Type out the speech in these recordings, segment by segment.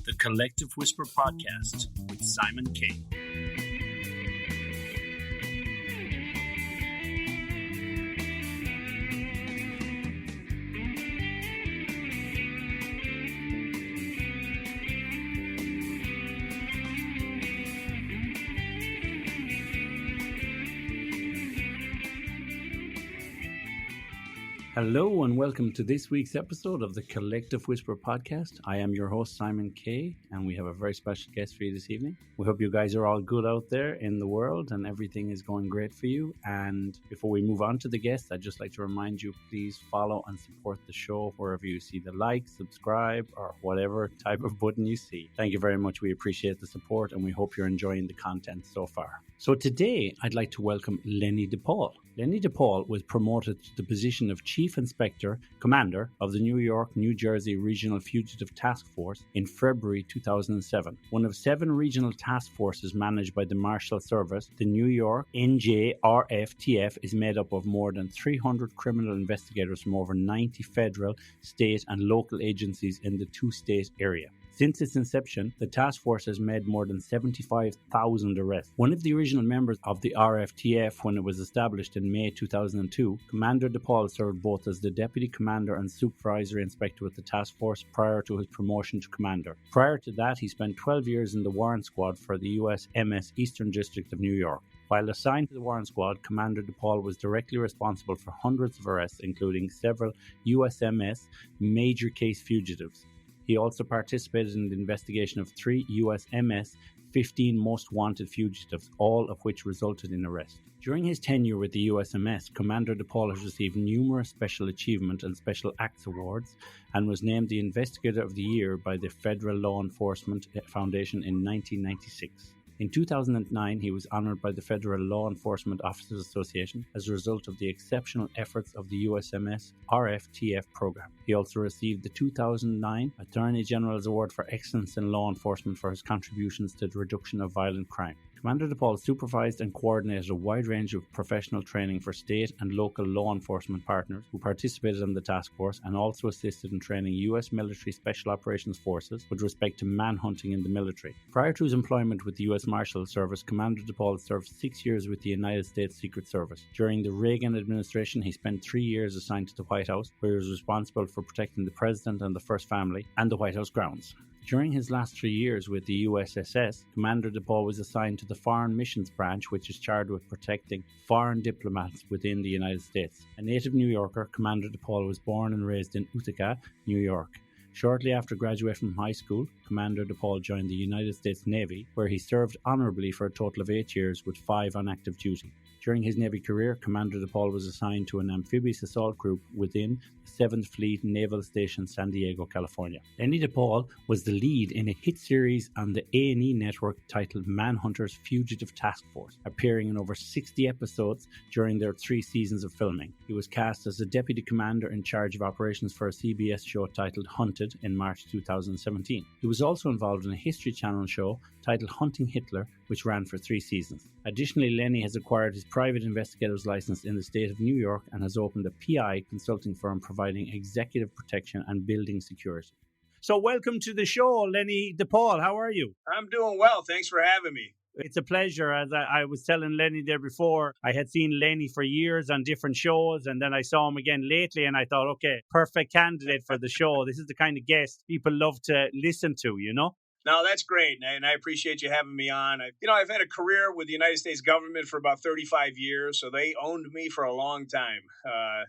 The Collective Whisper Podcast with Simon K. Hello and welcome to this week's episode of the Collective Whisper Podcast. I am your host, Simon K, and we have a very special guest for you this evening. We hope you guys are all good out there in the world and everything is going great for you. And before we move on to the guest, I'd just like to remind you, please follow and support the show wherever you see the like, subscribe, or whatever type of button you see. Thank you very much. We appreciate the support and we hope you're enjoying the content so far. So today, I'd like to welcome Lenny DePaul. Lenny DePaul was promoted to the position of Chief Inspector Commander of the New York, New Jersey Regional Fugitive Task Force in February 2007. One of 7 regional task forces managed by the Marshals Service, the New York NJRFTF is made up of more than 300 criminal investigators from over 90 federal, state and local agencies in the 2-state area. Since its inception, the task force has made more than 75,000 arrests. One of the original members of the RFTF when it was established in May 2002, Commander DePaul served both as the Deputy Commander and Supervisory Inspector with the task force prior to his promotion to Commander. Prior to that, he spent 12 years in the Warrant Squad for the US MS Eastern District of New York. While assigned to the Warrant Squad, Commander DePaul was directly responsible for hundreds of arrests, including several USMS major case fugitives. He also participated in the investigation of 3 USMS 15 most wanted fugitives, all of which resulted in arrest. During his tenure with the USMS, Commander DePaul has received numerous Special Achievement and Special Acts awards and was named the Investigator of the Year by the Federal Law Enforcement Foundation in 1996. In 2009, he was honored by the Federal Law Enforcement Officers Association as a result of the exceptional efforts of the USMS RFTF program. He also received the 2009 Attorney General's Award for Excellence in Law Enforcement for his contributions to the reduction of violent crime. Commander DePaul supervised and coordinated a wide range of professional training for state and local law enforcement partners who participated in the task force and also assisted in training U.S. military Special Operations Forces with respect to manhunting in the military. Prior to his employment with the US Marshals Service, Commander DePaul served 6 years with the United States Secret Service. During the Reagan Administration, he spent 3 years assigned to the White House, where he was responsible for protecting the President and the First Family and the White House grounds. During his last 3 years with the USSS, Commander DePaul was assigned to the Foreign Missions Branch, which is charged with protecting foreign diplomats within the United States. A native New Yorker, Commander DePaul was born and raised in Utica, New York. Shortly after graduating from high school, Commander DePaul joined the United States Navy, where he served honorably for a total of 8 years with 5 on active duty. During his Navy career, Commander DePaul was assigned to an amphibious assault group within the 7th Fleet Naval Station, San Diego, California. Lenny DePaul was the lead in a hit series on the A&E network titled Manhunters Fugitive Task Force, appearing in over 60 episodes during their 3 seasons of filming. He was cast as a deputy commander in charge of operations for a CBS show titled Hunted in March 2017. He was also involved in a History Channel show titled Hunting Hitler, which ran for 3 seasons. Additionally, Lenny has acquired his private investigator's license in the state of New York and has opened a PI consulting firm providing executive protection and building security. So welcome to the show, Lenny DePaul. How are you? I'm doing well. Thanks for having me. It's a pleasure. As I was telling Lenny there before, I had seen Lenny for years on different shows, and then I saw him again lately, and I thought, okay, perfect candidate for the show. This is the kind of guest people love to listen to, you know? No, that's great, and I appreciate you having me on. I've had a career with the United States government for about 35 years, so they owned me for a long time.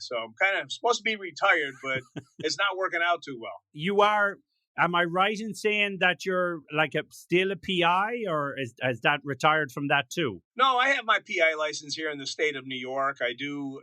So I'm kind of supposed to be retired, but it's not working out too well. You are, am I right in saying that you're like still a PI, or has that retired from that too? No, I have my PI license here in the state of New York. I do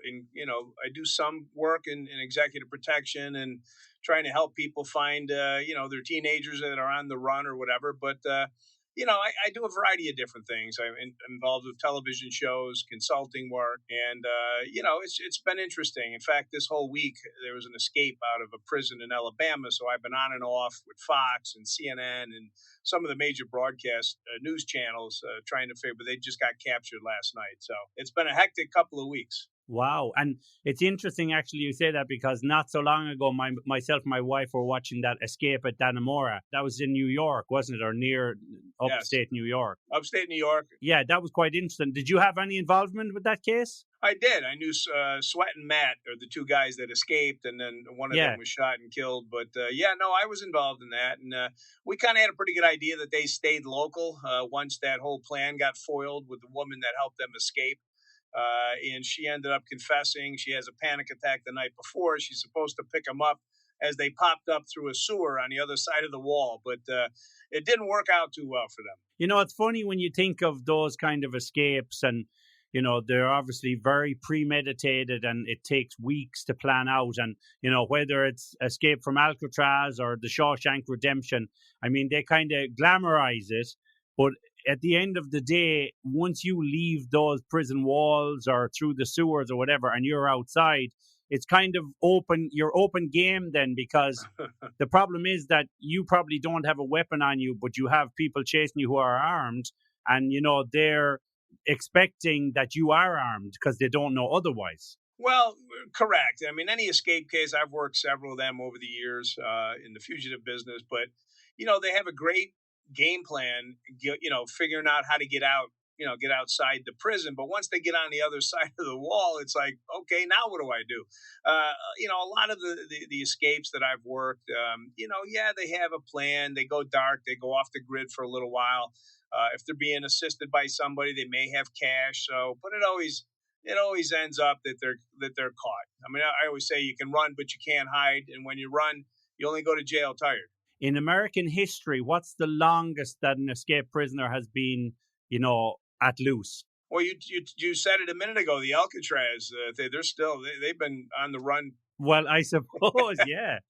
some work in executive protection and trying to help people find, their teenagers that are on the run or whatever. But, I do a variety of different things. I'm involved with television shows, consulting work, and, it's been interesting. In fact, this whole week, there was an escape out of a prison in Alabama. So I've been on and off with Fox and CNN and some of the major broadcast news channels trying to figure, but they just got captured last night. So it's been a hectic couple of weeks. Wow. And it's interesting, actually, you say that, because not so long ago, myself and my wife were watching that Escape at Dannemora. That was in New York, wasn't it? Or near upstate New York. Upstate New York. Yeah, that was quite interesting. Did you have any involvement with that case? I did. I knew Sweat and Matt are the two guys that escaped, and then one of them was shot and killed. But I was involved in that, and we kind of had a pretty good idea that they stayed local once that whole plan got foiled with the woman that helped them escape. And she ended up confessing. She has a panic attack the night before. She's supposed to pick them up as they popped up through a sewer on the other side of the wall. But it didn't work out too well for them. You know, it's funny when you think of those kind of escapes, and, you know, they're obviously very premeditated and it takes weeks to plan out. And, you know, whether it's Escape from Alcatraz or the Shawshank Redemption, I mean, they kind of glamorize it. But at the end of the day, once you leave those prison walls or through the sewers or whatever, and you're outside, it's kind of you're open game then, because the problem is that you probably don't have a weapon on you, but you have people chasing you who are armed, and, you know, they're expecting that you are armed because they don't know otherwise. Well, correct. I mean, any escape case, I've worked several of them over the years in the fugitive business, but, you know, they have a great game plan, you know, figuring out how to get out, you know, get outside the prison. But once they get on the other side of the wall, it's like, okay, now what do I do? You know, a lot of the escapes that I've worked, you know, they have a plan. They go dark. They go off the grid for a little while. If they're being assisted by somebody, they may have cash. So, but it always ends up that they're caught. I mean, I always say you can run, but you can't hide. And when you run, you only go to jail tired. In American history, what's the longest that an escaped prisoner has been, you know, at loose? Well, you said it a minute ago. The Alcatraz, they've been on the run. Well, I suppose, yeah,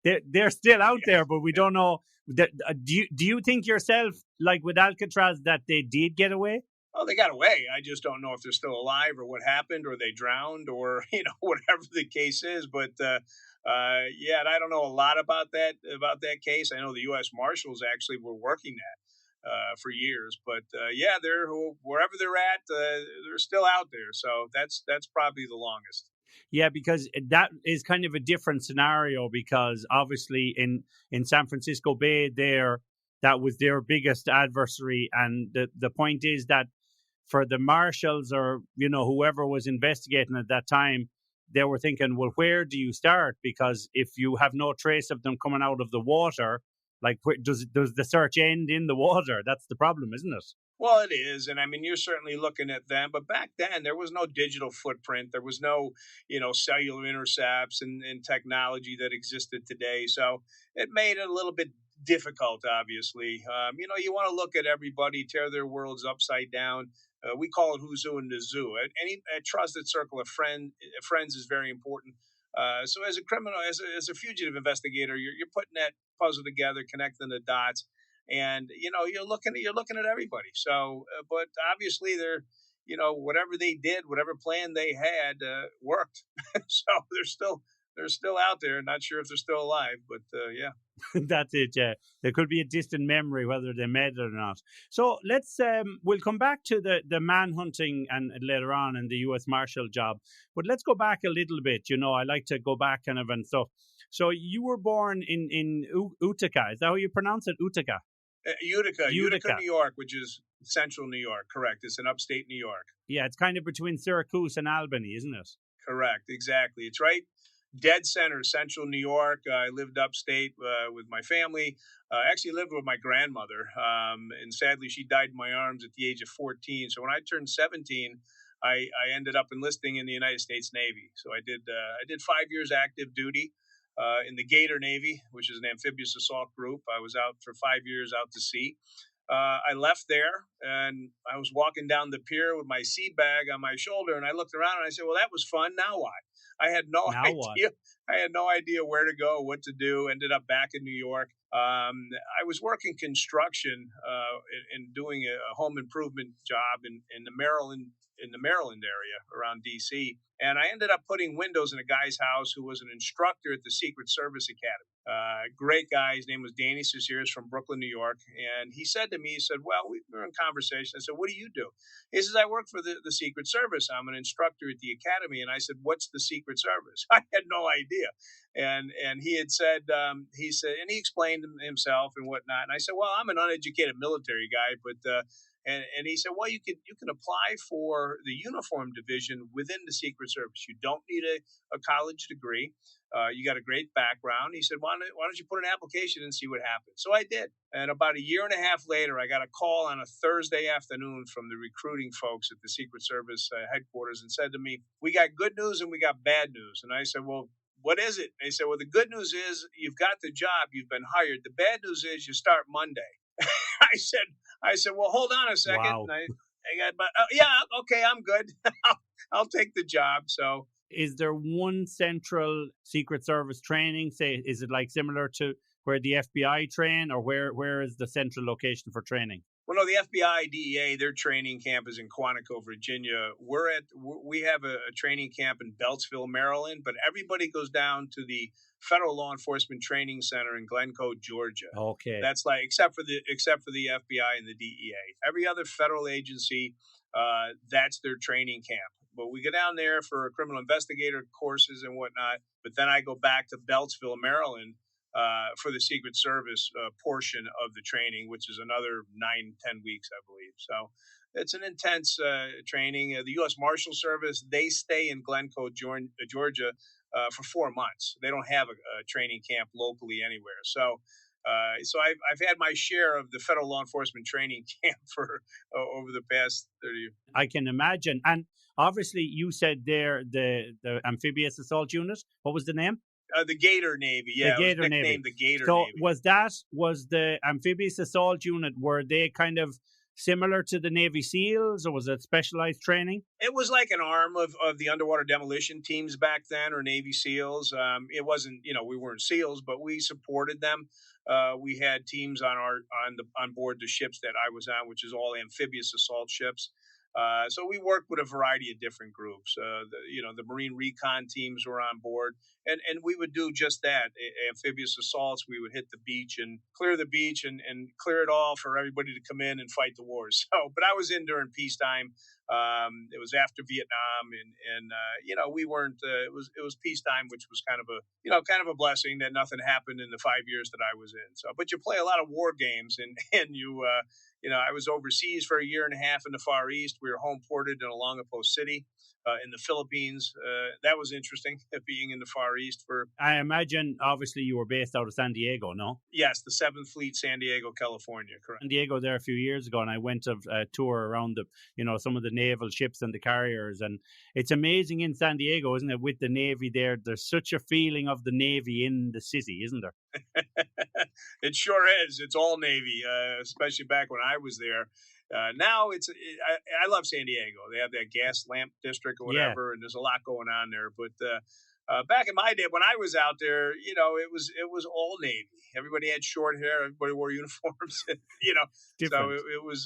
they're still out there, but we don't know. Do you think yourself, like with Alcatraz, that they did get away? Oh, they got away. I just don't know if they're still alive or what happened, or they drowned, or, you know, whatever the case is. But I don't know a lot about that case. I know the U.S. Marshals actually were working that for years, but they're wherever they're at, they're still out there. So that's probably the longest. Yeah, because that is kind of a different scenario, because obviously in San Francisco Bay that was their biggest adversary, and the point is that for the marshals, or, you know, whoever was investigating at that time, they were thinking, well, where do you start? Because if you have no trace of them coming out of the water, like, does the search end in the water? That's the problem, isn't it? Well, it is. And I mean, you're certainly looking at them, but back then there was no digital footprint. There was no, you know, cellular intercepts and technology that existed today. So it made it a little bit difficult, obviously. You know, you want to look at everybody, tear their worlds upside down. We call it who's who in the zoo. A trusted circle of friends is very important. So as a criminal, as a fugitive investigator, you're putting that puzzle together, connecting the dots, and, you know, you're looking at everybody. So, but obviously they're, you know, whatever they did, whatever plan they had, worked. So they're still out there. Not sure if they're still alive, but yeah. That's it. Yeah, there could be a distant memory whether they made it or not. So we'll come back to the manhunting and later on in the U.S. Marshal job, but let's go back a little bit. You know, I like to go back kind of and stuff. So you were born in Utica. Is that how you pronounce it? Utica. Utica, New York, which is central New York. Correct. It's in upstate New York. Yeah, it's kind of between Syracuse and Albany, isn't it? Correct. Exactly. It's right dead center, central New York. I lived upstate with my family. Actually lived with my grandmother, and sadly she died in my arms at the age of 14. So when I turned 17, I ended up enlisting in the United States Navy. So I did 5 years active duty in the Gator Navy, which is an amphibious assault group. I was out for 5 years out to sea. I left there and I was walking down the pier with my sea bag on my shoulder, and I looked around and I said, well, that was fun. Now what? I had no idea. I had no idea where to go, what to do. Ended up back in New York. I was working construction and doing a home improvement job in the Maryland area around DC. And I ended up putting windows in a guy's house who was an instructor at the Secret Service Academy. Great guy. His name was Danny Ceciris from Brooklyn, New York. And he said to me, he said, well, we were in conversation. I said, what do you do? He says, I work for the Secret Service. I'm an instructor at the academy. And I said, what's the Secret Service? I had no idea. And he had said, and he explained himself and whatnot. And I said, well, I'm an uneducated military guy, but and he said, well, you can apply for the uniform division within the Secret Service. You don't need a college degree. You got a great background. He said, why don't you put an application and see what happens? So I did. And about a year and a half later, I got a call on a Thursday afternoon from the recruiting folks at the Secret Service headquarters and said to me, we got good news and we got bad news. And I said, well, what is it? They said, well, the good news is you've got the job. You've been hired. The bad news is you start Monday. I said, well, hold on a second. Wow. And I got, yeah, okay, I'm good. I'll take the job. So, is there one central Secret Service training? Say, is it like similar to where the FBI train, or where is the central location for training? Well, no, the FBI, DEA, their training camp is in Quantico, Virginia. We have a training camp in Beltsville, Maryland, but everybody goes down to the Federal Law Enforcement Training Center in Glencoe, Georgia. Okay. That's like except for the FBI and the DEA. Every other federal agency, that's their training camp. But we go down there for criminal investigator courses and whatnot. But then I go back to Beltsville, Maryland, for the Secret Service portion of the training, which is another 9-10 weeks, I believe. So it's an intense training. The US Marshals Service, they stay in Glencoe, Georgia for 4 months. They don't have a training camp locally anywhere. So I've had my share of the federal law enforcement training camp for over the past 30 years. I can imagine. And obviously you said there the amphibious assault unit. What was the name? The Gator Navy, yeah. The Gator Navy. The Gator so Navy. was the amphibious assault unit, were they kind of similar to the Navy SEALs, or was it specialized training? It was like an arm of the underwater demolition teams back then, or Navy SEALs. It wasn't, we weren't SEALs, but we supported them. We had teams on board the ships that I was on, which is all amphibious assault ships. So we worked with a variety of different groups. The Marine recon teams were on board, and we would do just that. Amphibious assaults. We would hit the beach and clear the beach and clear it all for everybody to come in and fight the wars. So, but I was in during peacetime. It was after Vietnam, and we weren't. It was peacetime, which was kind of a blessing that nothing happened in the 5 years that I was in. So, but you play a lot of war games, and you. I was overseas for a year and a half in the Far East. We were home ported in Olongapo City in the Philippines. That was interesting, being in the Far East. I imagine, obviously, you were based out of San Diego, no? Yes, the 7th Fleet, San Diego, California, correct. San Diego there a few years ago, and I went to a tour around some of the naval ships and the carriers. And it's amazing in San Diego, isn't it, with the Navy there? There's such a feeling of the Navy in the city, isn't there? It sure is. It's all Navy, especially back when I was there. Now I love San Diego. They have that gas lamp district or whatever, and there's a lot going on there. But back in my day, when I was out there, it was all Navy. Everybody had short hair. Everybody wore uniforms. So it was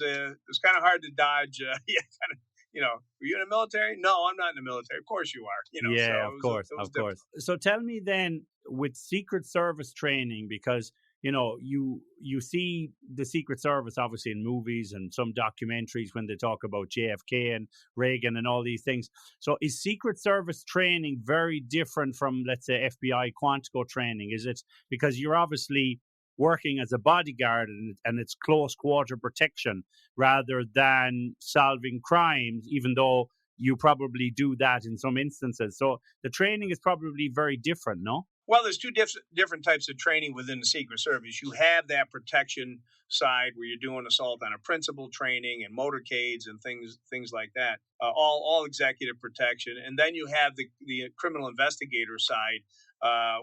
kind of hard to dodge. Were you in the military? No, I'm not in the military. Of course you are. Yeah, so of course. So tell me then, with Secret Service training, because you see the Secret Service obviously in movies and some documentaries when they talk about JFK and Reagan and all these things. So is Secret Service training very different from, let's say, FBI Quantico training? Is it because you're obviously working as a bodyguard and it's close quarter protection rather than solving crimes, even though you probably do that in some instances? So the training is probably very different, no? Well, there's two different types of training within the Secret Service. You have that protection side where you're doing assault on a principal training and motorcades and things like that, all executive protection. And then you have the criminal investigator side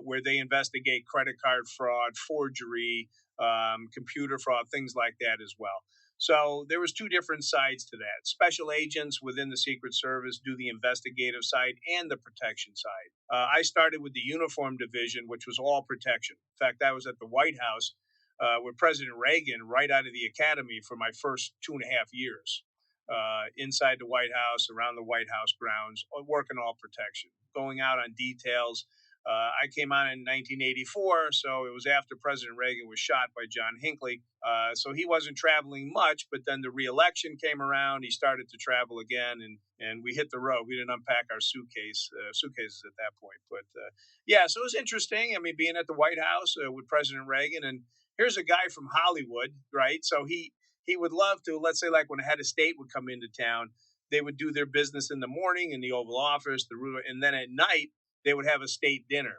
where they investigate credit card fraud, forgery, computer fraud, things like that as well. So there was two different sides to that. Special agents within the Secret Service do the investigative side and the protection side. I started with the uniform division, which was all protection. In fact, I was at the White House with President Reagan right out of the academy for my first 2.5 years. Inside the White House, around the White House grounds, working all protection, going out on details. I came on in 1984, so it was after President Reagan was shot by John Hinckley. So he wasn't traveling much, but then the re-election came around. He started to travel again, and we hit the road. We didn't unpack our suitcases at that point. But yeah, so it was interesting. I mean, being at the White House with President Reagan, and here's a guy from Hollywood, right? So he would love to, let's say, like when a head of state would come into town, they would do their business in the morning in the Oval Office, and then at night they would have a state dinner.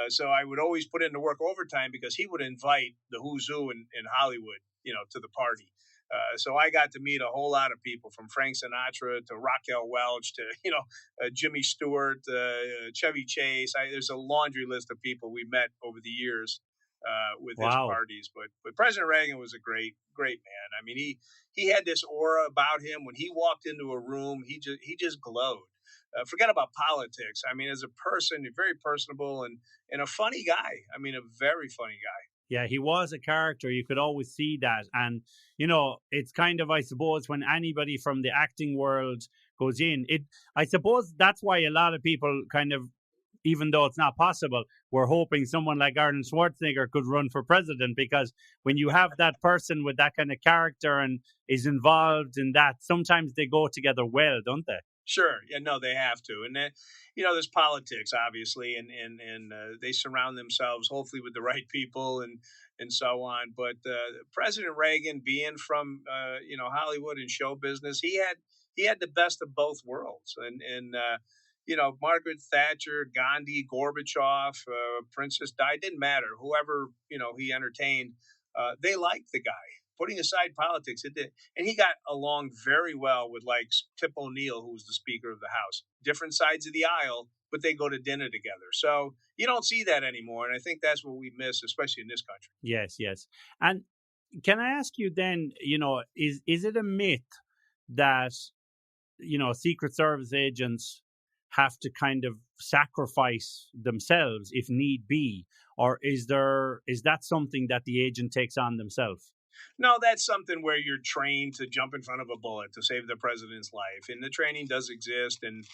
So I would always put in to work overtime because he would invite the who's who in Hollywood, to the party. So I got to meet a whole lot of people, from Frank Sinatra to Raquel Welch to Jimmy Stewart, Chevy Chase. There's a laundry list of people we met over the years with his parties. But President Reagan was a great man. I mean, he had this aura about him. When he walked into a room, he just glowed. Forget about politics. I mean, as a person, very personable and a funny guy. I mean, a very funny guy. Yeah, he was a character. You could always see that. And, it's kind of, I suppose, when anybody from the acting world goes in, I suppose that's why a lot of people kind of, even though it's not possible, we're hoping someone like Arnold Schwarzenegger could run for president, because when you have that person with that kind of character and is involved in that, sometimes they go together well, don't they? Sure. Yeah, no, they have to. And then, there's politics, obviously, and they surround themselves, hopefully, with the right people and so on. But President Reagan, being from, Hollywood and show business, he had the best of both worlds. And Margaret Thatcher, Gandhi, Gorbachev, Princess Di, didn't matter. Whoever, he entertained, they liked the guy. Putting aside politics, it did. And he got along very well with, like, Tip O'Neill, who was the Speaker of the House. Different sides of the aisle, but they go to dinner together. So you don't see that anymore. And I think that's what we miss, especially in this country. Yes. And can I ask you then, is it a myth that, Secret Service agents have to kind of sacrifice themselves if need be? Or is that something that the agent takes on themselves? No, that's something where you're trained to jump in front of a bullet to save the president's life, and the training does exist. And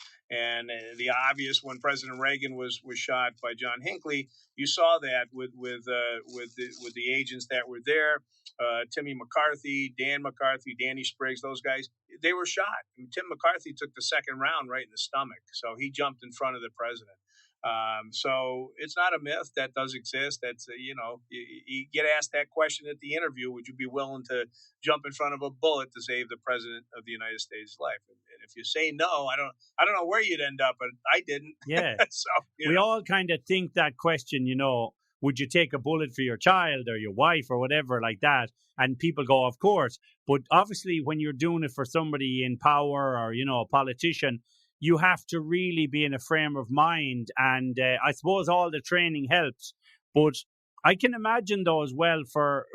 the obvious, when President Reagan was shot by John Hinckley, you saw that with the agents that were there, Timmy McCarthy, Danny Spriggs, those guys, they were shot. I mean, Tim McCarthy took the second round right in the stomach, so he jumped in front of the president. So it's not a myth. That does exist. That's you get asked that question at the interview: would you be willing to jump in front of a bullet to save the president of the United States' life? And if you say no, I don't know where you'd end up, but I didn't. Yeah. So we all kind of think that question. Would you take a bullet for your child or your wife or whatever like that? And people go, of course. But obviously, when you're doing it for somebody in power or a politician, you have to really be in a frame of mind. And I suppose all the training helps. But I can imagine, though, as well, for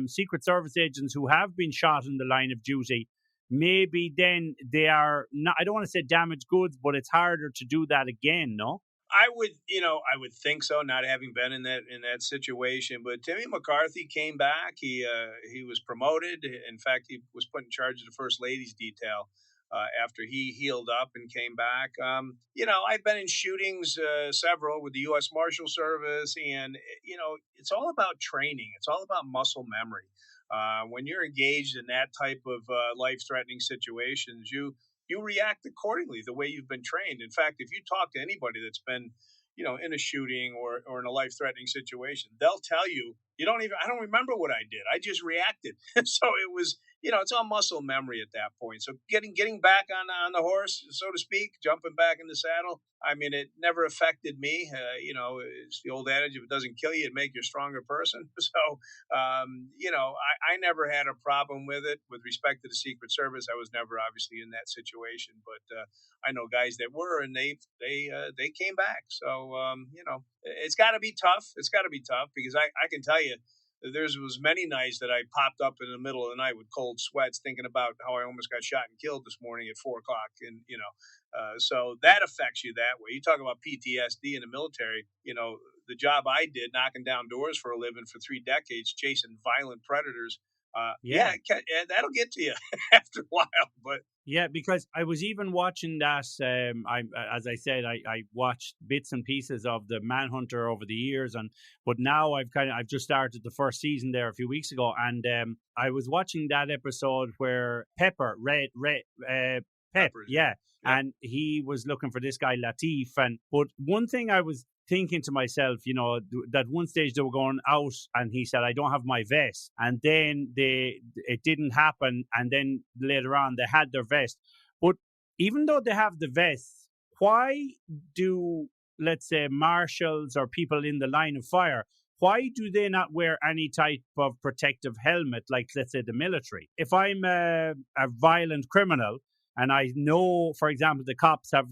Secret Service agents who have been shot in the line of duty, maybe then they are not, I don't want to say damaged goods, but it's harder to do that again, no? I would think so, not having been in that situation. But Timmy McCarthy came back. He was promoted. In fact, he was put in charge of the First Lady's detail after he healed up and came back. I've been in shootings, several, with the US Marshals Service, and it's all about training. It's all about muscle memory. When you're engaged in that type of life-threatening situations, you react accordingly, the way you've been trained. In fact, if you talk to anybody that's been, in a shooting or in a life-threatening situation, they'll tell you, I don't remember what I did. I just reacted. So it was, it's all muscle memory at that point. So getting back on the horse, so to speak, jumping back in the saddle, I mean, it never affected me. It's the old adage, if it doesn't kill you, it makes you a stronger person. So, I never had a problem with it. With respect to the Secret Service, I was never obviously in that situation, but I know guys that were, and they came back. So, it's got to be tough. It's got to be tough because I can tell you, there was many nights that I popped up in the middle of the night with cold sweats, thinking about how I almost got shot and killed this morning at 4 o'clock, and so that affects you that way. You talk about PTSD in the military. The job I did, knocking down doors for a living for 3 decades, chasing violent predators. That'll get to you after a while. But yeah, because I was even watching that. As I said, I watched bits and pieces of the Manhunter over the years, but now I've just started the first season there a few weeks ago, and I was watching that episode where Pep, Peppers, yeah, and he was looking for this guy Latif, but one thing I was thinking to myself, that one stage they were going out and he said, I don't have my vest. And then it didn't happen. And then later on they had their vest. But even though they have the vests, why do, let's say, marshals or people in the line of fire, why do they not wear any type of protective helmet, like, let's say, the military? If I'm a violent criminal, and I know, for example, the cops have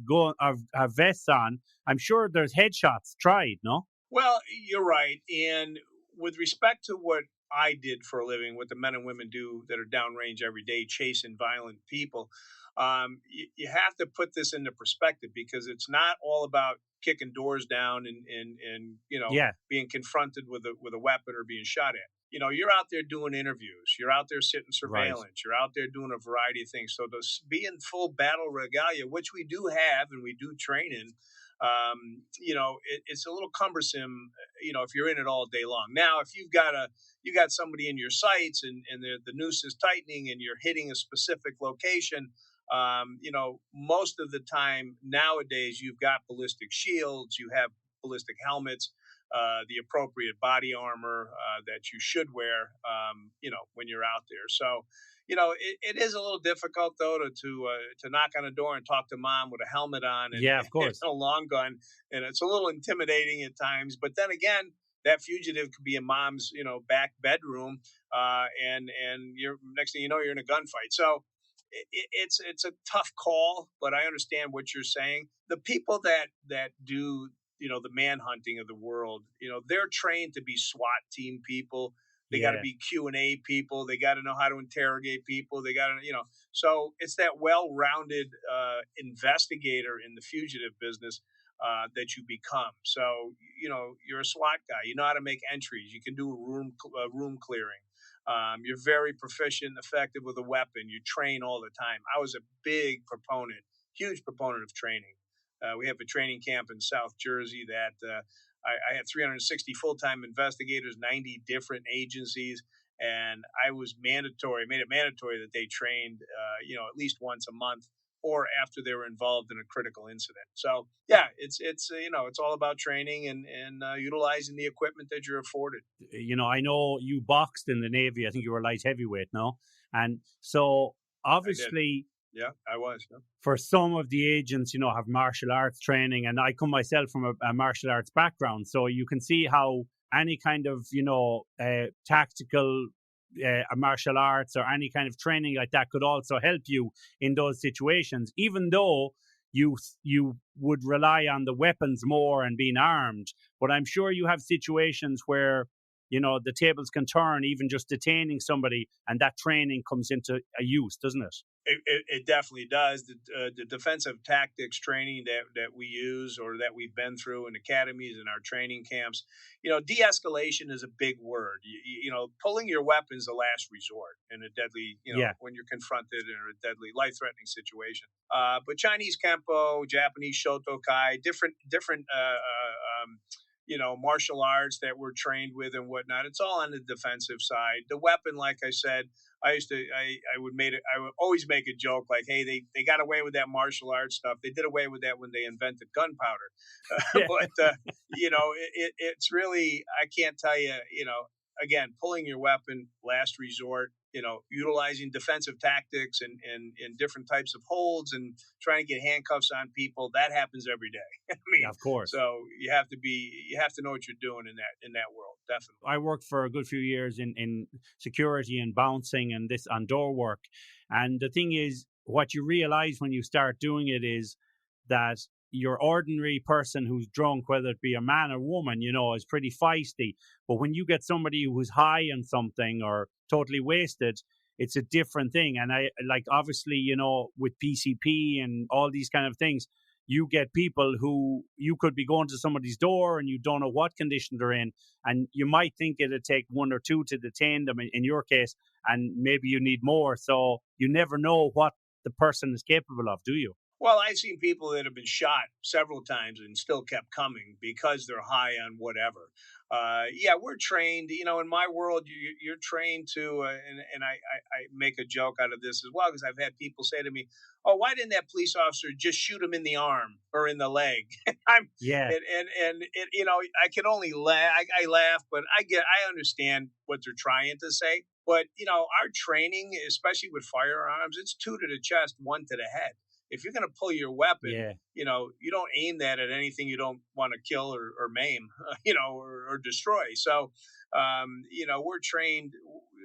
vests on, I'm sure there's headshots tried, no? Well, you're right. And with respect to what I did for a living, what the men and women do that are downrange every day, chasing violent people, you have to put this into perspective, because it's not all about kicking doors down and being confronted with a weapon or being shot at. You're out there doing interviews, you're out there sitting surveillance, right. You're out there doing a variety of things. So to be in full battle regalia, which we do have and we do train in, it's a little cumbersome, if you're in it all day long. Now, if you got somebody in your sights and the noose is tightening and you're hitting a specific location, most of the time nowadays you've got ballistic shields, you have ballistic helmets, the appropriate body armor that you should wear, when you're out there. So, it is a little difficult though to knock on a door and talk to mom with a helmet on and, of course, and a long gun, and it's a little intimidating at times. But then again, that fugitive could be in mom's back bedroom, and you're next thing you know you're in a gunfight. So it's a tough call, but I understand what you're saying. The people that do the manhunting of the world, they're trained to be SWAT team people. They got to be Q&A people. They got to know how to interrogate people. They got to, so it's that well-rounded investigator in the fugitive business that you become. So, you're a SWAT guy. You know how to make entries. You can do a room clearing. You're very proficient and effective with a weapon. You train all the time. I was a huge proponent of training. We have a training camp in South Jersey that I had 360 full-time investigators, 90 different agencies, and I made it mandatory that they trained, at least once a month or after they were involved in a critical incident. So, it's all about training and utilizing the equipment that you're afforded. I know you boxed in the Navy. I think you were light heavyweight, no? And so obviously, yeah, I was. Yeah. For some of the agents, have martial arts training, and I come myself from a martial arts background, so you can see how any kind of tactical martial arts or any kind of training like that could also help you in those situations, even though you would rely on the weapons more and being armed. But I'm sure you have situations where the tables can turn, even just detaining somebody, and that training comes into a use, doesn't it? It definitely does. The defensive tactics training that we use or that we've been through in academies and our training camps, de-escalation is a big word. Pulling your weapon is the last resort in a deadly, when you're confronted in a deadly, life-threatening situation. But Chinese Kempo, Japanese Shotokai, different martial arts that we're trained with and whatnot. It's all on the defensive side. The weapon, like I said, I would always make a joke like, hey, they got away with that martial arts stuff. They did away with that when they invented gunpowder. But it's really, I can't tell you, again, pulling your weapon, last resort, utilizing defensive tactics and different types of holds and trying to get handcuffs on people. That happens every day. I mean, of course. So you have to know what you're doing in that world. Definitely. I worked for a good few years in security and bouncing and this on door work. And the thing is, what you realize when you start doing it is that your ordinary person who's drunk, whether it be a man or woman, is pretty feisty. But when you get somebody who's high on something or totally wasted, it's a different thing. And I like, obviously, with PCP and all these kind of things, you get people who you could be going to somebody's door and you don't know what condition they're in. And you might think it'd take one or two to detain them in your case, and maybe you need more. So you never know what the person is capable of, do you? Well, I've seen people that have been shot several times and still kept coming because they're high on whatever. Yeah, we're trained. In my world, you're trained to, and I make a joke out of this as well because I've had people say to me, "Oh, why didn't that police officer just shoot him in the arm or in the leg?" I'm Yeah, and it, I can only laugh. I laugh, but I understand what they're trying to say. But our training, especially with firearms, it's two to the chest, one to the head. If you're going to pull your weapon, yeah, you don't aim that at anything you don't want to kill or maim, or destroy. So, we're trained,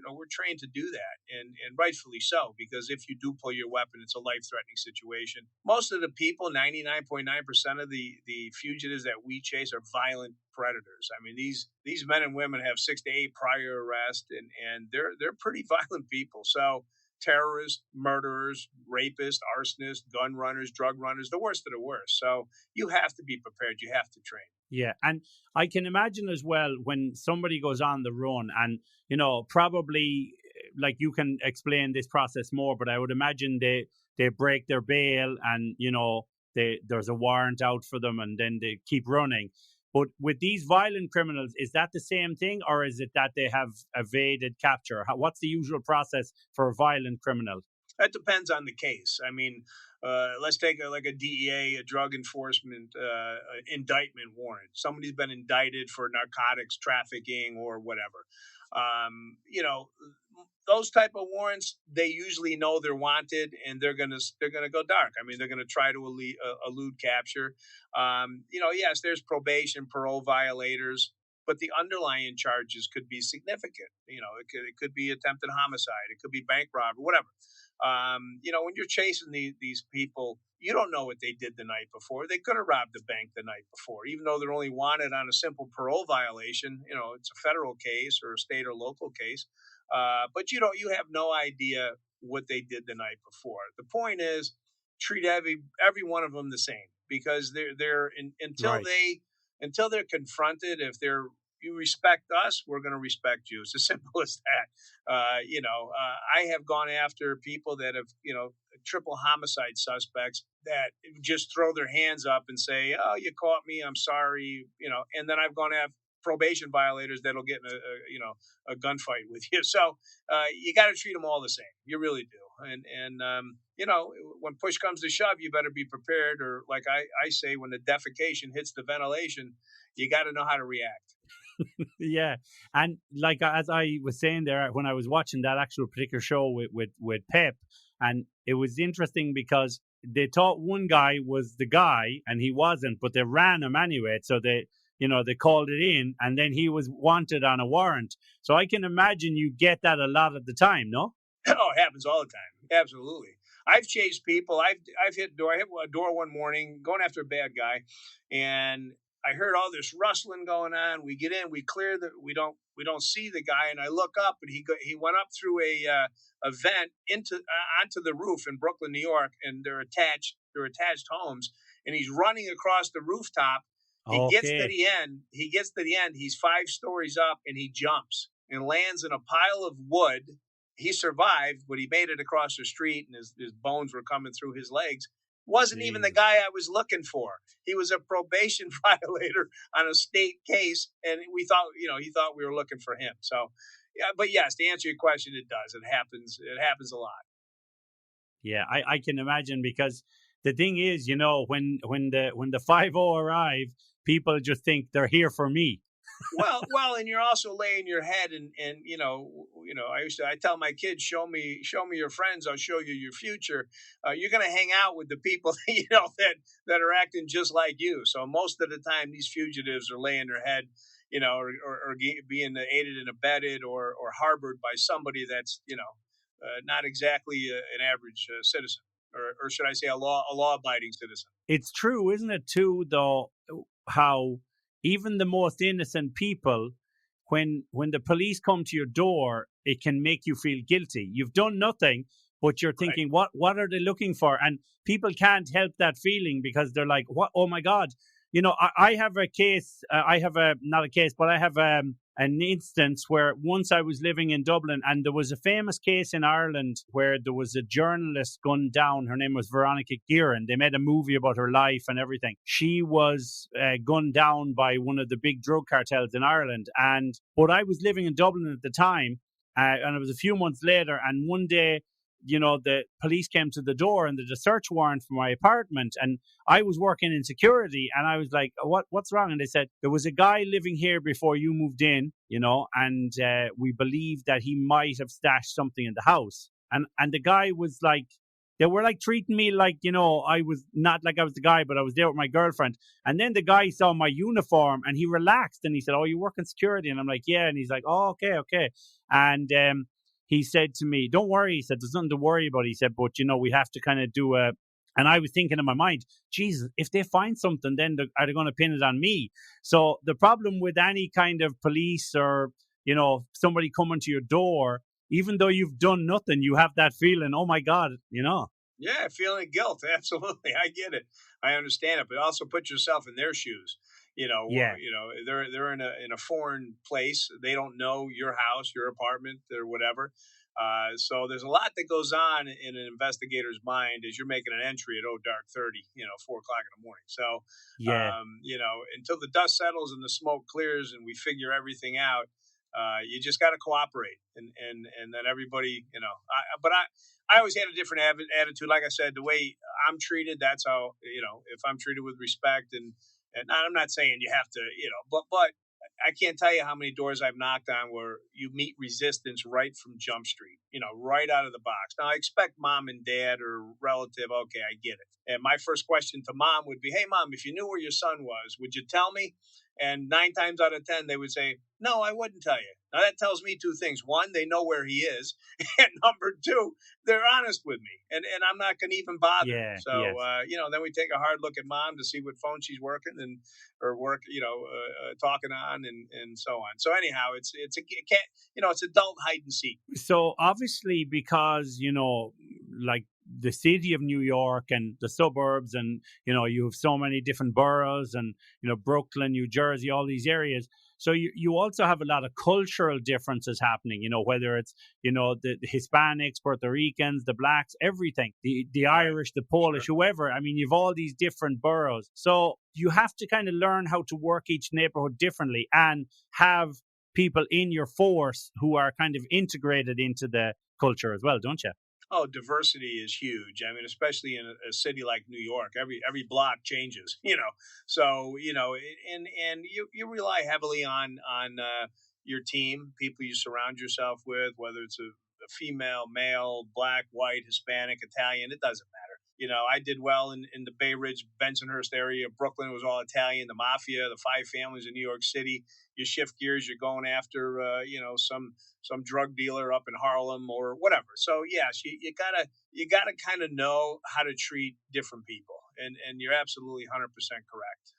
we're trained to do that, and rightfully so, because if you do pull your weapon, it's a life threatening situation. Most of the people, 99.9% of the fugitives that we chase are violent predators. I mean, these men and women have 6 to 8 prior arrests, and they're pretty violent people. So terrorists, murderers, rapists, arsonists, gun runners, drug runners, the worst of the worst. So you have to be prepared. You have to train. yeah. And I can imagine as well when somebody goes on the run and, probably like you can explain this process more, but I would imagine they break their bail and, there's a warrant out for them and then they keep running. But with these violent criminals, is that the same thing, or is it that they have evaded capture? What's the usual process for a violent criminal? That depends on the case. I mean, let's take a DEA, a drug enforcement indictment warrant. Somebody's been indicted for narcotics trafficking or whatever. Those type of warrants, they usually know they're wanted and they're gonna go dark. I mean, they're gonna try to elude capture. Yes, there's probation, parole violators, but the underlying charges could be significant. It could be attempted homicide, it could be bank robbery, whatever. When you're chasing these people, you don't know what they did the night before. They could have robbed the bank the night before, even though they're only wanted on a simple parole violation. It's a federal case or a state or local case. But you have no idea what they did the night before. The point is, treat every one of them the same, because until Right. until they're confronted. If you respect us, we're going to respect you. It's as simple as that. I have gone after people that have, triple homicide suspects that just throw their hands up and say, "Oh, you caught me. I'm sorry." And then I've gone after probation violators that'll get in a gunfight with you. So you got to treat them all the same. You really do. And when push comes to shove, you better be prepared. Or like I say, when the defecation hits the ventilation, you got to know how to react. Yeah. And like as I was saying there, when I was watching that actual particular show with Pep, and it was interesting because they thought one guy was the guy and he wasn't, but they ran him anyway. So they called it in and then he was wanted on a warrant. So I can imagine you get that a lot of the time, no? Oh, it happens all the time. Absolutely. I've chased people. I've hit door. I hit a door one morning going after a bad guy, and I heard all this rustling going on. We get in, we clear the. We don't see the guy, and I look up, and he went up through a vent onto the roof in Brooklyn, New York, and they're attached homes, and he's running across the rooftop. He gets to Okay. the end. He gets to the end. He's 5 stories up, and he jumps and lands in a pile of wood. He survived, but he made it across the street, and his bones were coming through his legs. Wasn't even the Jesus. guy I was looking for. He was a probation violator on a state case, and he thought we were looking for him. So, yeah, but yes, to answer your question, it does. It happens. It happens a lot. Yeah, I can imagine because the thing is, when the 5-0 arrive, people just think they're here for me. Well, and you're also laying your head, and I tell my kids, show me your friends, I'll show you your future. You're going to hang out with the people that are acting just like you. So most of the time, these fugitives are laying their head, or being aided and abetted or harbored by somebody that's not exactly an average citizen or should I say a law-abiding citizen. It's true, isn't it, too, though, how even the most innocent people, when the police come to your door, it can make you feel guilty. You've done nothing, but you're Right. thinking, what are they looking for? And people can't help that feeling because they're like, what? Oh my God. I have a case. I have not a case, but I have an instance where once I was living in Dublin, and there was a famous case in Ireland where there was a journalist gunned down. Her name was Veronica Guerin. They made a movie about her life and everything. She was gunned down by one of the big drug cartels in Ireland. But I was living in Dublin at the time, and it was a few months later. And one day, the police came to the door and did a search warrant for my apartment. And I was working in security, and I was like, what's wrong? And they said, there was a guy living here before you moved in, and we believe that he might have stashed something in the house. And the guy was like, they were like treating me like, I was not like I was the guy, but I was there with my girlfriend. And then the guy saw my uniform and he relaxed and he said, oh, you work in security? And I'm like, yeah. And he's like, oh, okay. And he said to me, don't worry. He said, there's nothing to worry about. He said, but, we have to kind of do a. And I was thinking in my mind, Jesus, if they find something, then are they going to pin it on me? So the problem with any kind of police or, somebody coming to your door, even though you've done nothing, you have that feeling, oh my God, Yeah, feeling guilt. Absolutely. I get it. I understand it, but also put yourself in their shoes. Yeah. They're in a foreign place. They don't know your house, your apartment, or whatever. So there's a lot that goes on in an investigator's mind as you're making an entry at dark 30, 4 o'clock in the morning. So, Yeah. until the dust settles and the smoke clears and we figure everything out, you just got to cooperate, and then everybody, but I always had a different attitude. Like I said, the way I'm treated, that's how, if I'm treated with respect, and I'm not saying you have to, but I can't tell you how many doors I've knocked on where you meet resistance right from Jump Street, right out of the box. Now, I expect mom and dad or relative, okay, I get it. And my first question to mom would be, hey, mom, if you knew where your son was, would you tell me? And 9 times out of 10, they would say, no, I wouldn't tell you. Now, that tells me two things. One, they know where he is. And number two, they're honest with me. And I'm not going to even bother. Yeah. So, Yes. then we take a hard look at mom to see what phone she's working talking on and so on. So anyhow, it's adult hide and seek. So obviously, because, like the city of New York and the suburbs, and, you have so many different boroughs and, Brooklyn, New Jersey, all these areas. So you also have a lot of cultural differences happening, whether it's, the Hispanics, Puerto Ricans, the blacks, everything, the Irish, the Polish, Sure. whoever. I mean, you've all these different boroughs. So you have to kind of learn how to work each neighborhood differently and have people in your force who are kind of integrated into the culture as well, don't you? Oh, diversity is huge. I mean, especially in a city like New York, every block changes. So and you rely heavily on your team, people you surround yourself with, whether it's a female, male, black, white, Hispanic, Italian. It doesn't matter. I did well in the Bay Ridge, Bensonhurst area. Brooklyn was all Italian. The mafia, the five families in New York City. You shift gears, you're going after some drug dealer up in Harlem or whatever. So yes, you gotta kind of know how to treat different people, and you're absolutely 100% correct.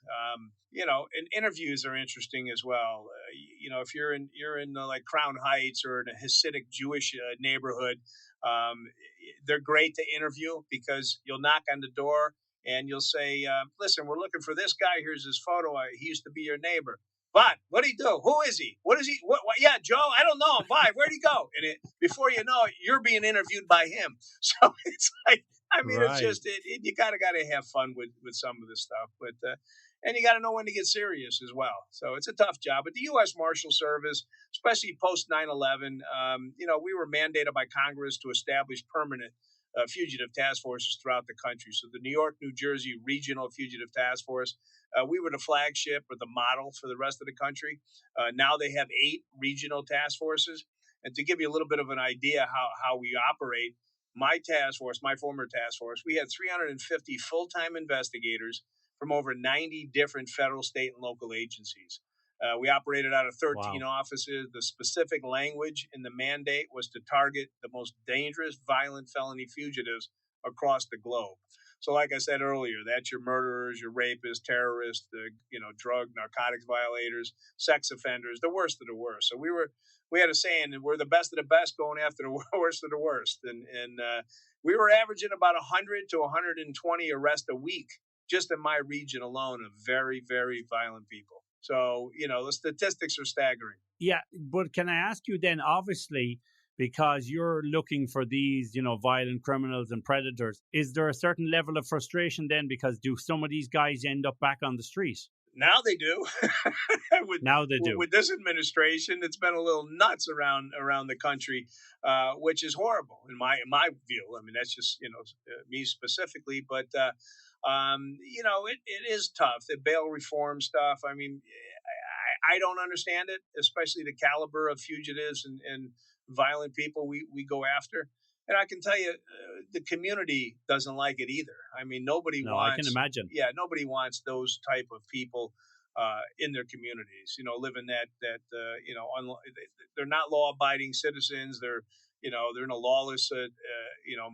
And interviews are interesting as well. If you're in like Crown Heights or in a Hasidic Jewish neighborhood, they're great to interview because you'll knock on the door and you'll say, "Listen, we're looking for this guy. Here's his photo. He used to be your neighbor." But what did he do? Who is he? What is he? What? Yeah, Joe. I don't know him. Why? Where'd he go? And before you know it, you're being interviewed by him. So it's like, I mean, it's Right. just you gotta have fun with some of this stuff, but and you got to know when to get serious as well. So it's a tough job. But the U.S. Marshals Service, especially post 9/11, we were mandated by Congress to establish permanent fugitive task forces throughout the country. So the New York, New Jersey Regional Fugitive Task Force, we were the flagship or the model for the rest of the country. Now they have 8 regional task forces. And to give you a little bit of an idea how we operate, my task force, my former task force, we had 350 full-time investigators from over 90 different federal, state, and local agencies. We operated out of 13 Wow. offices. The specific language in the mandate was to target the most dangerous, violent felony fugitives across the globe. So, like I said earlier, that's your murderers, your rapists, terrorists, the drug, narcotics violators, sex offenders, the worst of the worst. So we had a saying that we're the best of the best going after the worst of the worst, and we were averaging about 100 to 120 arrests a week just in my region alone of very, very violent people. So the statistics are staggering. Yeah, but can I ask you then? Obviously, because you're looking for these, violent criminals and predators, is there a certain level of frustration then? Because do some of these guys end up back on the street? Now they do. Now they do. With this administration, it's been a little nuts around the country, which is horrible in my view. I mean, that's just me specifically, but it is tough. The bail reform stuff. I mean, I don't understand it, especially the caliber of fugitives and violent people we go after. And I can tell you, the community doesn't like it either. I mean, nobody wants. I can imagine. Yeah, nobody wants those type of people in their communities. Living that they're not law-abiding citizens. They're in a lawless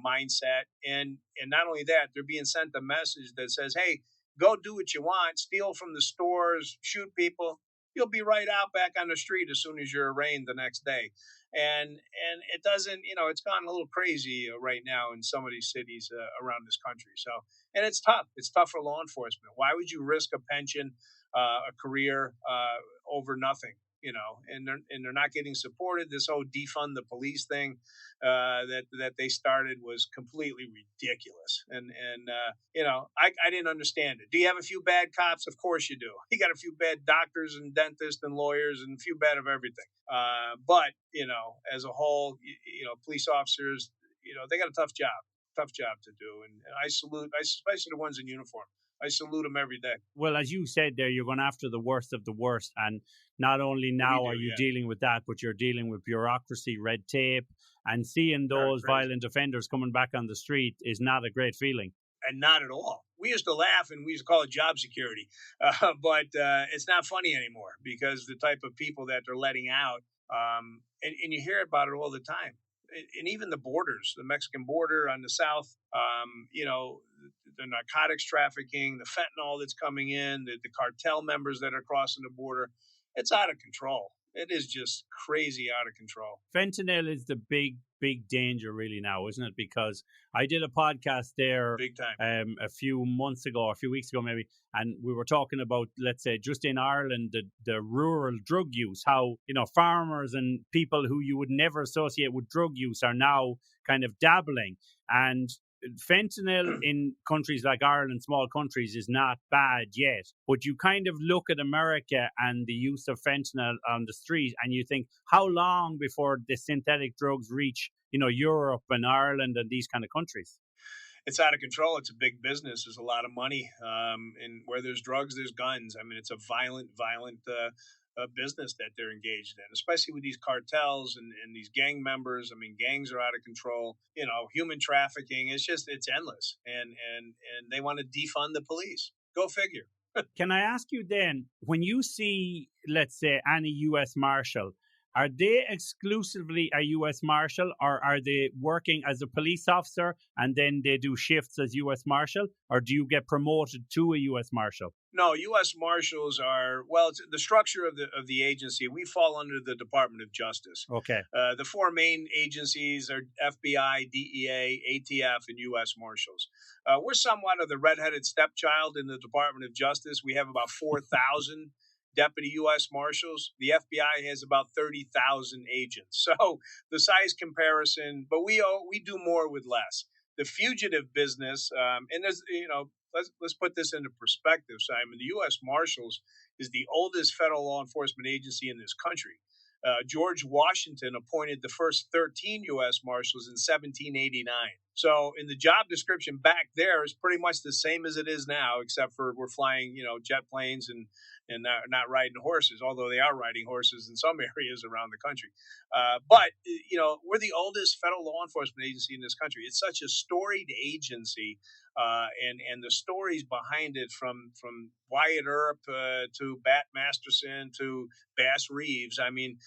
mindset, and not only that, they're being sent a message that says, "Hey, go do what you want, steal from the stores, shoot people. You'll be right out back on the street as soon as you're arraigned the next day." And it doesn't, it's gone a little crazy right now in some of these cities around this country. So, and it's tough. It's tough for law enforcement. Why would you risk a pension, a career over nothing? And they're not getting supported. This whole defund the police thing that they started was completely ridiculous. And I didn't understand it. Do you have a few bad cops? Of course you do. You got a few bad doctors and dentists and lawyers and a few bad of everything. But as a whole, police officers, they got a tough job to do. And I salute, especially the ones in uniform. I salute them every day. Well, as you said there, you're going after the worst of the worst. And not only now are you dealing with that, but you're dealing with bureaucracy, red tape, and seeing those violent offenders coming back on the street is not a great feeling. And not at all. We used to laugh and we used to call it job security. But it's not funny anymore because the type of people that they're letting out, and you hear about it all the time. And even the borders, the Mexican border on the south, the narcotics trafficking, the fentanyl that's coming in, the cartel members that are crossing the border, it's out of control. It is just crazy out of control. Fentanyl is the big danger really now, isn't it? Because I did a podcast there big time. A few months ago, a few weeks ago maybe, and we were talking about, let's say, just in Ireland, the rural drug use, how, farmers and people who you would never associate with drug use are now kind of dabbling. And fentanyl in countries like Ireland, small countries, is not bad yet. But you kind of look at America and the use of fentanyl on the street and you think, how long before the synthetic drugs reach, Europe and Ireland and these kind of countries? It's out of control. It's a big business. There's a lot of money. And where there's drugs, there's guns. I mean, it's a violent business that they're engaged in, especially with these cartels and these gang members. I mean, gangs are out of control. Human trafficking. It's endless. And they want to defund the police. Go figure. Can I ask you then, when you see, let's say, any US Marshal, are they exclusively a U.S. Marshal, or are they working as a police officer and then they do shifts as U.S. Marshal, or do you get promoted to a U.S. Marshal? No, U.S. Marshals are, it's the structure of the agency. We fall under the Department of Justice. Okay. The four main agencies are FBI, DEA, ATF, and U.S. Marshals. We're somewhat of the redheaded stepchild in the Department of Justice. We have about 4,000 deputy U.S. Marshals. The FBI has about 30,000 agents. So the size comparison, but we do more with less. The fugitive business, and there's, let's put this into perspective, Simon. The U.S. Marshals is the oldest federal law enforcement agency in this country. George Washington appointed the first 13 U.S. Marshals in 1789. So in the job description back there is pretty much the same as it is now, except for we're flying, jet planes and not riding horses, although they are riding horses in some areas around the country. But we're the oldest federal law enforcement agency in this country. It's such a storied agency, and the stories behind it, from Wyatt Earp to Bat Masterson to Bass Reeves. I mean,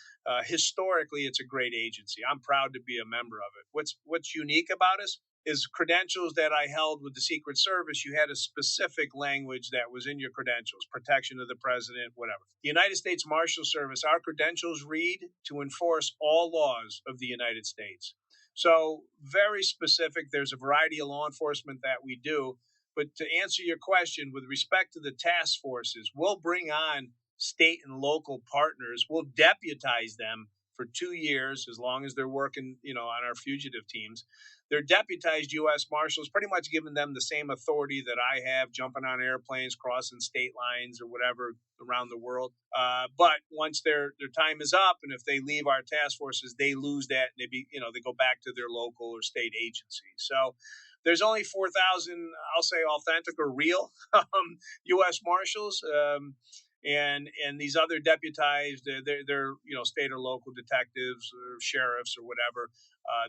historically, it's a great agency. I'm proud to be a member of it. What's unique about us? is credentials that I held with the Secret Service. You had a specific language that was in your credentials, protection of the president, whatever. The United States Marshals Service, our credentials read to enforce all laws of the United States. So very specific. There's a variety of law enforcement that we do. But to answer your question, with respect to the task forces, we'll bring on state and local partners. We'll deputize them for 2 years, as long as they're working, on our fugitive teams. They're deputized U.S. Marshals, pretty much giving them the same authority that I have, jumping on airplanes, crossing state lines or whatever around the world. But once their time is up, and if they leave our task forces, they lose that, and they go back to their local or state agencies. So there's only 4,000, I'll say, authentic or real U.S. Marshals. And these other deputized, they're state or local detectives or sheriffs or whatever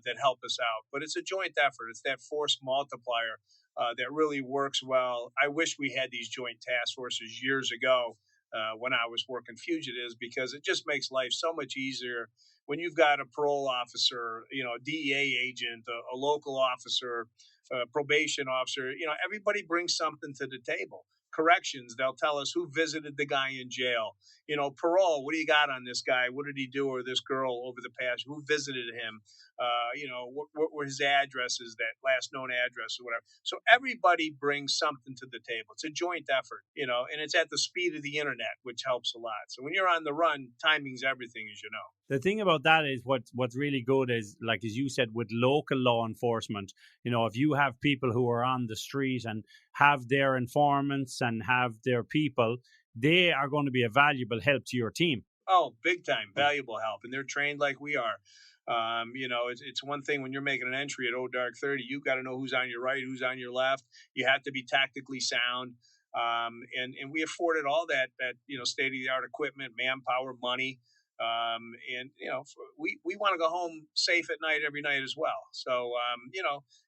that help us out. But it's a joint effort. It's that force multiplier that really works well. I wish we had these joint task forces years ago when I was working fugitives, because it just makes life so much easier when you've got a parole officer, a DEA agent, a local officer, a probation officer. Everybody brings something to the table. Corrections, they'll tell us who visited the guy in jail. Parole, what do you got on this guy? What did he do, or this girl, over the past? Who visited him? What were his addresses, that last known address or whatever. So everybody brings something to the table. It's a joint effort, and it's at the speed of the internet, which helps a lot. So when you're on the run, timing's everything, as you know. The thing about that is what's really good is, like, as you said, with local law enforcement, if you have people who are on the street and have their informants and have their people, they are going to be a valuable help to your team. Oh, big time, valuable help. And they're trained like we are. It's one thing when you're making an entry at O Dark 30, you've got to know who's on your right, who's on your left. You have to be tactically sound. And we afforded all that state of the art equipment, manpower, money. We want to go home safe at night every night as well. So,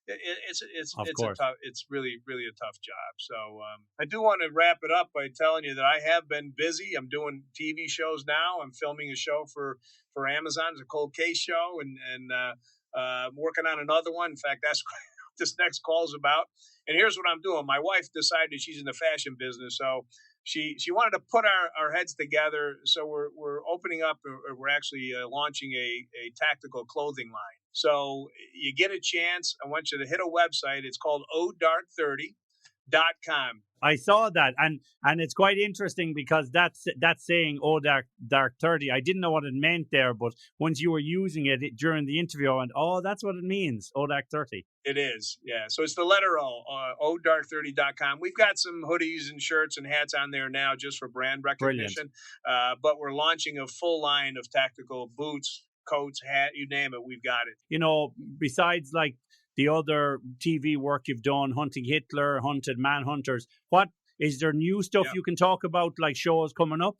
it's really, really a tough job. So, I do want to wrap it up by telling you that I have been busy. I'm doing TV shows now. I'm filming a show for Amazon. It's a cold case show, and I'm working on another one. In fact, that's what this next call is about. And here's what I'm doing. My wife decided she's in the fashion business, so she wanted to put our heads together. So we're opening up, or we're actually launching a tactical clothing line. So you get a chance, I want you to hit a website. It's called odark30.com. I saw that, and it's quite interesting, because that's saying Dark 30. I didn't know what it meant there, but once you were using it during the interview, I went, oh, that's what it means, Dark 30. It is, yeah. So it's the letter O, odark30.com. We've got some hoodies and shirts and hats on there now, just for brand recognition. But we're launching a full line of tactical boots, coats, hat, you name it, we've got it. Besides, like, the other TV work you've done, Hunting Hitler, Hunted Manhunters, what is there new stuff you can talk about, like shows coming up?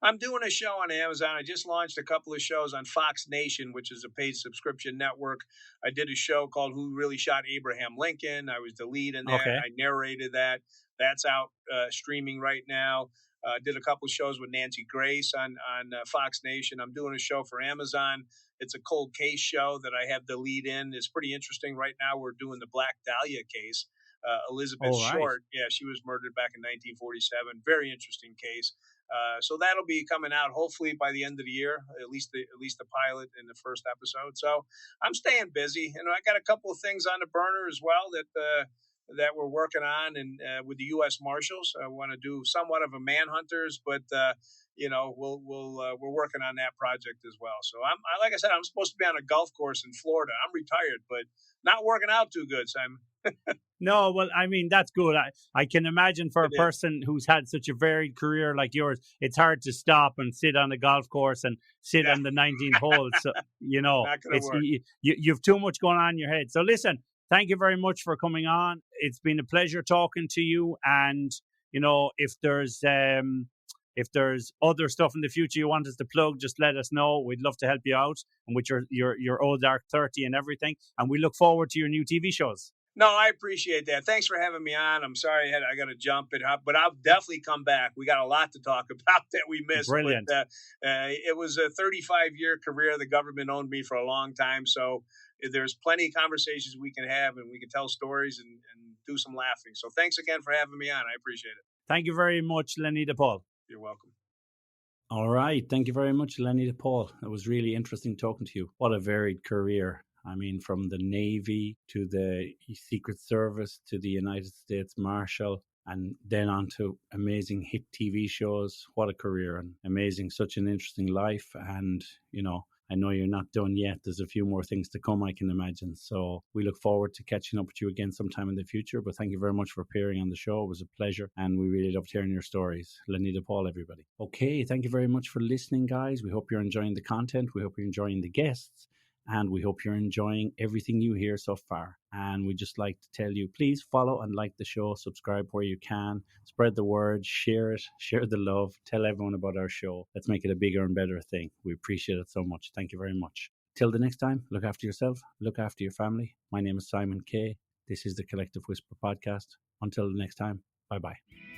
I'm doing a show on Amazon. I just launched a couple of shows on Fox Nation, which is a paid subscription network. I did a show called Who Really Shot Abraham Lincoln. I was the lead in that. Okay. I narrated that. That's out streaming right now. Did a couple of shows with Nancy Grace on Fox Nation. I'm doing a show for Amazon. It's a cold case show that I have the lead in. It's pretty interesting. Right now we're doing the Black Dahlia case. Elizabeth Short, she was murdered back in 1947. Very interesting case. So that'll be coming out hopefully by the end of the year, at least the pilot in the first episode. So I'm staying busy, and I got a couple of things on the burner as well that we're working on, and with the US Marshals. I want to do somewhat of a Manhunters, but we're working on that project as well. So like I said, I'm supposed to be on a golf course in Florida. I'm retired, but not working out too good, Simon. No, well, I mean, that's good. I can imagine for a person who's had such a varied career like yours, it's hard to stop and sit on a golf course and sit on the 19th hole. So, you've too much going on in your head. So listen, thank you very much for coming on. It's been a pleasure talking to you. And, if there's other stuff in the future you want us to plug, just let us know. We'd love to help you out, and with your Dark 30 and everything. And we look forward to your new TV shows. No, I appreciate that. Thanks for having me on. I'm sorry I got to jump it up, but I'll definitely come back. We got a lot to talk about that we missed. Brilliant. But it was a 35-year career. The government owned me for a long time, so there's plenty of conversations we can have, and we can tell stories and do some laughing. So thanks again for having me on. I appreciate it. Thank you very much, Lenny DePaul. You're welcome. All right. Thank you very much, Lenny DePaul. It was really interesting talking to you. What a varied career. I mean, from the Navy to the Secret Service to the United States Marshal, and then on to amazing hit TV shows. What a career, and amazing, such an interesting life. And, you know, I know you're not done yet. There's a few more things to come, I can imagine. So we look forward to catching up with you again sometime in the future. But thank you very much for appearing on the show. It was a pleasure, and we really loved hearing your stories. Lenny DePaul, everybody. Okay, thank you very much for listening, guys. We hope you're enjoying the content. We hope you're enjoying the guests. And we hope you're enjoying everything you hear so far. And we'd just like to tell you, please follow and like the show, subscribe where you can, spread the word, share it, share the love, tell everyone about our show. Let's make it a bigger and better thing. We appreciate it so much. Thank you very much. Till the next time, look after yourself, look after your family. My name is Simon K. This is the Collective Whisper Podcast. Until the next time, bye-bye.